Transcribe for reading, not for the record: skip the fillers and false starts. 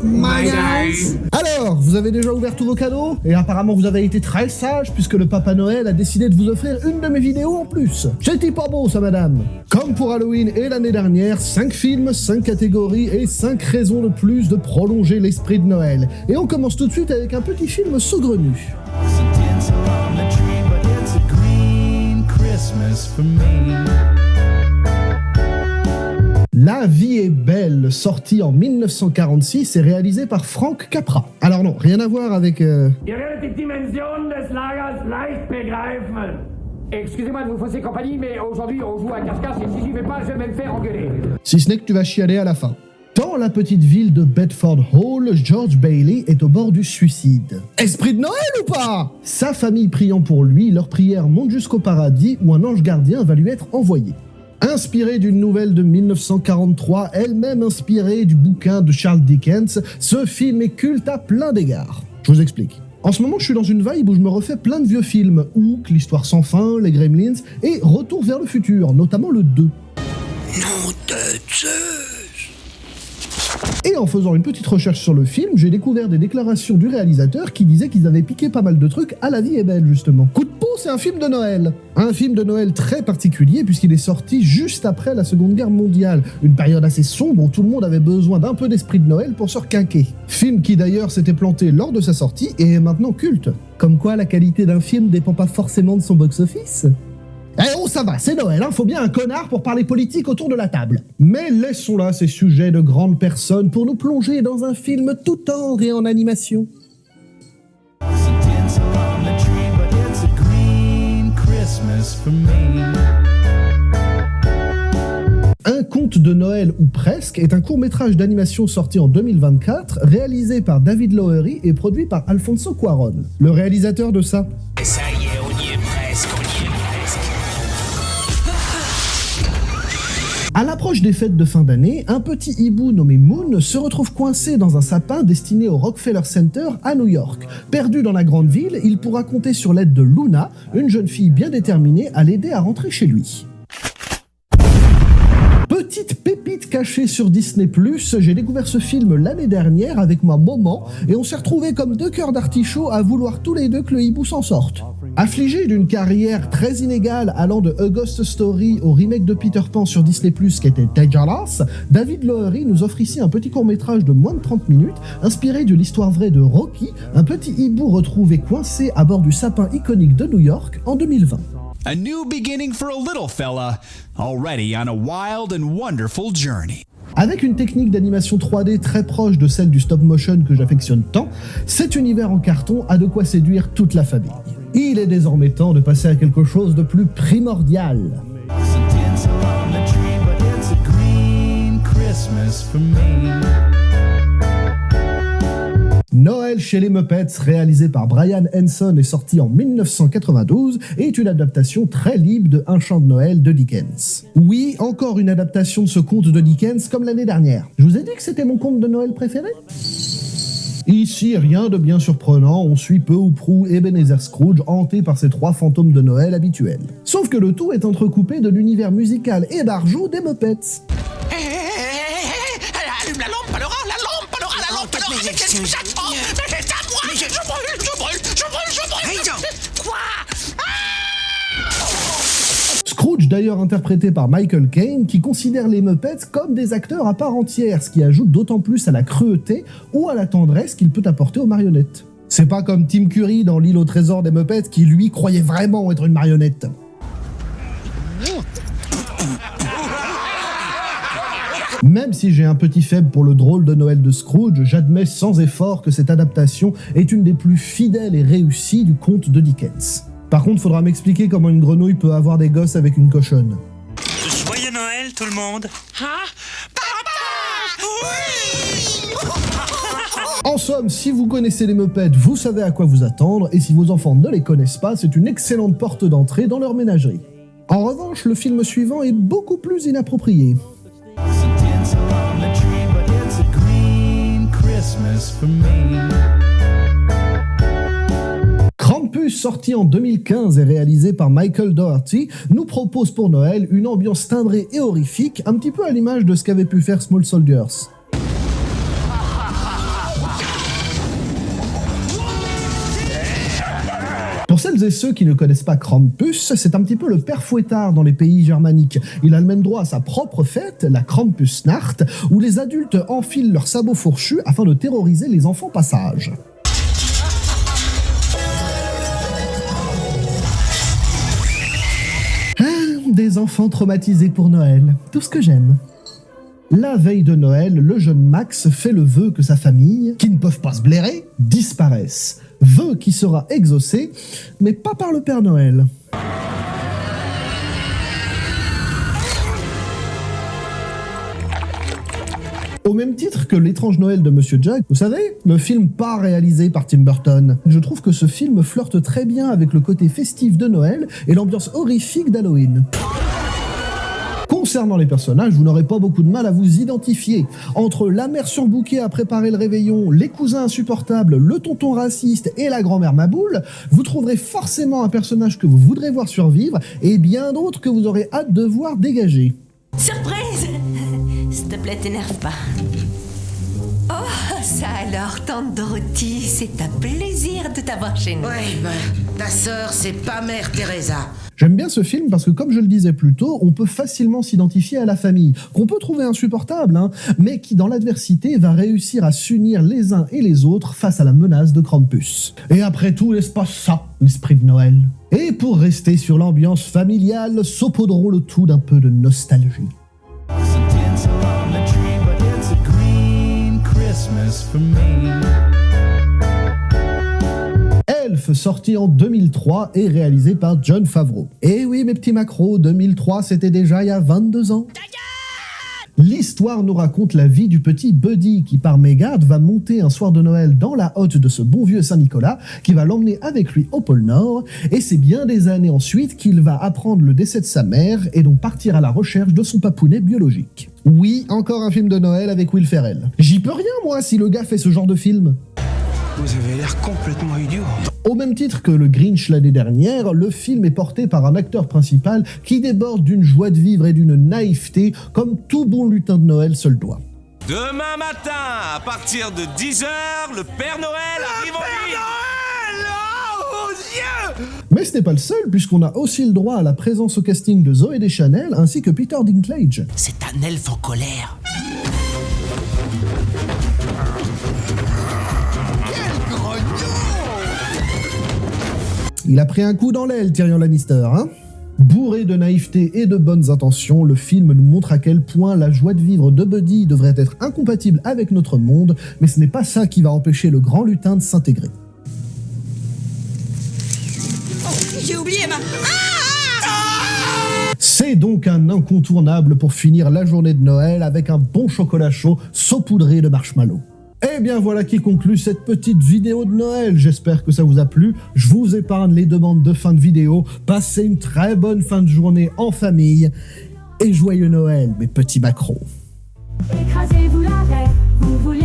my guys. Alors, vous avez déjà ouvert tous vos cadeaux? Et apparemment vous avez été très sage puisque le Papa Noël a décidé de vous offrir une de mes vidéos en plus. C'est pas beau ça madame. Comme pour Halloween et l'année dernière, 5 films, 5 catégories et 5 raisons de plus de prolonger l'esprit de Noël. Et on commence tout de suite avec un petit film saugrenu. La vie est belle, sorti en 1946 et réalisé par Frank Capra. Alors non, rien à voir avec... Ihr werdet die Dimension des Lagers leicht begreifen. Excusez-moi de vous fausser compagnie, mais aujourd'hui on joue à cache-cache et si j'y vais pas, je vais me faire engueuler. Si ce n'est que tu vas chialer à la fin. Dans la petite ville de Bedford Hall, George Bailey est au bord du suicide. Esprit de Noël ou pas? Sa famille priant pour lui, leur prière monte jusqu'au paradis où un ange gardien va lui être envoyé. Inspiré d'une nouvelle de 1943, elle-même inspirée du bouquin de Charles Dickens, ce film est culte à plein d'égards. Je vous explique. En ce moment, je suis dans une vibe où je me refais plein de vieux films, Hook, L'Histoire sans fin, Les Gremlins et Retour vers le futur, notamment le 2. Nom de Zeus. Et en faisant une petite recherche sur le film, j'ai découvert des déclarations du réalisateur qui disaient qu'ils avaient piqué pas mal de trucs à La vie est belle, justement. Coup de peau, c'est un film de Noël. Un film de Noël très particulier puisqu'il est sorti juste après la Seconde Guerre mondiale. Une période assez sombre où tout le monde avait besoin d'un peu d'esprit de Noël pour se requinquer. Film qui d'ailleurs s'était planté lors de sa sortie et est maintenant culte. Comme quoi la qualité d'un film dépend pas forcément de son box-office. Eh oh ça va, c'est Noël, hein, faut bien un connard pour parler politique autour de la table. Mais laissons là ces sujets de grandes personnes pour nous plonger dans un film tout tendre et en animation. Un conte de Noël ou presque est un court-métrage d'animation sorti en 2024, réalisé par David Lowery et produit par Alfonso Cuarón, le réalisateur de ça. Ça y est, on y est presque, À l'approche des fêtes de fin d'année, un petit hibou nommé Moon se retrouve coincé dans un sapin destiné au Rockefeller Center à New York. Perdu dans la grande ville, il pourra compter sur l'aide de Luna, une jeune fille bien déterminée à l'aider à rentrer chez lui. Petite pépite cachée sur Disney+, j'ai découvert ce film l'année dernière avec ma maman et on s'est retrouvés comme deux cœurs d'artichaut à vouloir tous les deux que le hibou s'en sorte. Affligé d'une carrière très inégale allant de A Ghost Story au remake de Peter Pan sur Disney+, qui était dégueulasse, David Lowery nous offre ici un petit court-métrage de moins de 30 minutes, inspiré de l'histoire vraie de Rocky, un petit hibou retrouvé coincé à bord du sapin iconique de New York en 2020. A new beginning for a little fella, already on a wild and wonderful journey. Avec une technique d'animation 3D très proche de celle du stop motion que j'affectionne tant, cet univers en carton a de quoi séduire toute la famille. Il est désormais temps de passer à quelque chose de plus primordial. Noël chez les Muppets, réalisé par Brian Henson et sorti en 1992, est une adaptation très libre de Un chant de Noël de Dickens. Oui, encore une adaptation de ce conte de Dickens comme l'année dernière. Je vous ai dit que c'était mon conte de Noël préféré ? Ici, rien de bien surprenant, on suit peu ou prou Ebenezer Scrooge hanté par ses 3 fantômes de Noël habituels. Sauf que le tout est entrecoupé de l'univers musical et barjou des Muppets. Allume la lampe, alors la lampe, mais qu'est-ce que j'attends? Mais c'est à moi! Je brûle! Quoi? Scrooge d'ailleurs interprété par Michael Caine qui considère les Muppets comme des acteurs à part entière, ce qui ajoute d'autant plus à la cruauté ou à la tendresse qu'il peut apporter aux marionnettes. C'est pas comme Tim Curry dans L'île au trésor des Muppets qui lui croyait vraiment être une marionnette. Même si j'ai un petit faible pour le drôle de Noël de Scrooge, j'admets sans effort que cette adaptation est une des plus fidèles et réussies du conte de Dickens. Par contre, faudra m'expliquer comment une grenouille peut avoir des gosses avec une cochonne. Joyeux Noël tout le monde. En somme, si vous connaissez les Muppets, vous savez à quoi vous attendre, et si vos enfants ne les connaissent pas, c'est une excellente porte d'entrée dans leur ménagerie. En revanche, le film suivant est beaucoup plus inapproprié. Krampus, sorti en 2015 et réalisé par Michael Dougherty, nous propose pour Noël une ambiance timbrée et horrifique, un petit peu à l'image de ce qu'avait pu faire Small Soldiers. Pour celles et ceux qui ne connaissent pas Krampus, c'est un petit peu le père Fouettard dans les pays germaniques. Il a le même droit à sa propre fête, la Krampusnacht, où les adultes enfilent leurs sabots fourchus afin de terroriser les enfants passages. Des enfants traumatisés pour Noël, tout ce que j'aime. La veille de Noël, le jeune Max fait le vœu que sa famille, qui ne peuvent pas se blairer, disparaisse. Vœu qui sera exaucé, mais pas par le Père Noël. Au même titre que L'étrange Noël de Monsieur Jack, vous savez, le film pas réalisé par Tim Burton. Je trouve que ce film flirte très bien avec le côté festif de Noël et l'ambiance horrifique d'Halloween. Concernant les personnages, vous n'aurez pas beaucoup de mal à vous identifier. Entre la mère surbookée à préparer le réveillon, les cousins insupportables, le tonton raciste et la grand-mère Maboule, vous trouverez forcément un personnage que vous voudrez voir survivre et bien d'autres que vous aurez hâte de voir dégager. Surprise! S'il te plaît, t'énerve pas. Oh, ça alors, tante Dorothy, c'est un plaisir de t'avoir chez nous. Ouais, ben, ta sœur, c'est pas Mère Teresa. J'aime bien ce film parce que, comme je le disais plus tôt, on peut facilement s'identifier à la famille, qu'on peut trouver insupportable, mais qui, dans l'adversité, va réussir à s'unir les uns et les autres face à la menace de Krampus. Et après tout, n'est-ce pas ça, l'esprit de Noël? Et pour rester sur l'ambiance familiale, saupoudrons le tout d'un peu de nostalgie. Elf, sorti en 2003 et réalisé par Jon Favreau. Et oui, mes petits macros, 2003, c'était déjà il y a 22 ans. L'histoire nous raconte la vie du petit Buddy qui, par mégarde, va monter un soir de Noël dans la hotte de ce bon vieux Saint-Nicolas qui va l'emmener avec lui au pôle Nord. Et c'est bien des années ensuite qu'il va apprendre le décès de sa mère et donc partir à la recherche de son papounet biologique. Oui, encore un film de Noël avec Will Ferrell. J'y peux rien, moi, si le gars fait ce genre de film. Vous avez l'air complètement idiot. Au même titre que le Grinch l'année dernière, le film est porté par un acteur principal qui déborde d'une joie de vivre et d'une naïveté comme tout bon lutin de Noël se le doit. Demain matin, à partir de 10h, le Père Noël arrive en ville. Mais ce n'est pas le seul, puisqu'on a aussi le droit à la présence au casting de Zooey Deschanel ainsi que Peter Dinklage. C'est un elfe en colère. Il a pris un coup dans l'aile, Tyrion Lannister, hein? Bourré de naïveté et de bonnes intentions, le film nous montre à quel point la joie de vivre de Buddy devrait être incompatible avec notre monde, mais ce n'est pas ça qui va empêcher le grand lutin de s'intégrer. J'ai oublié ma... C'est donc un incontournable pour finir la journée de Noël avec un bon chocolat chaud saupoudré de marshmallows. Et bien voilà qui conclut cette petite vidéo de Noël, j'espère que ça vous a plu, je vous épargne les demandes de fin de vidéo, passez une très bonne fin de journée en famille, et joyeux Noël mes petits macros. Écrasez-vous la raie, vous voulez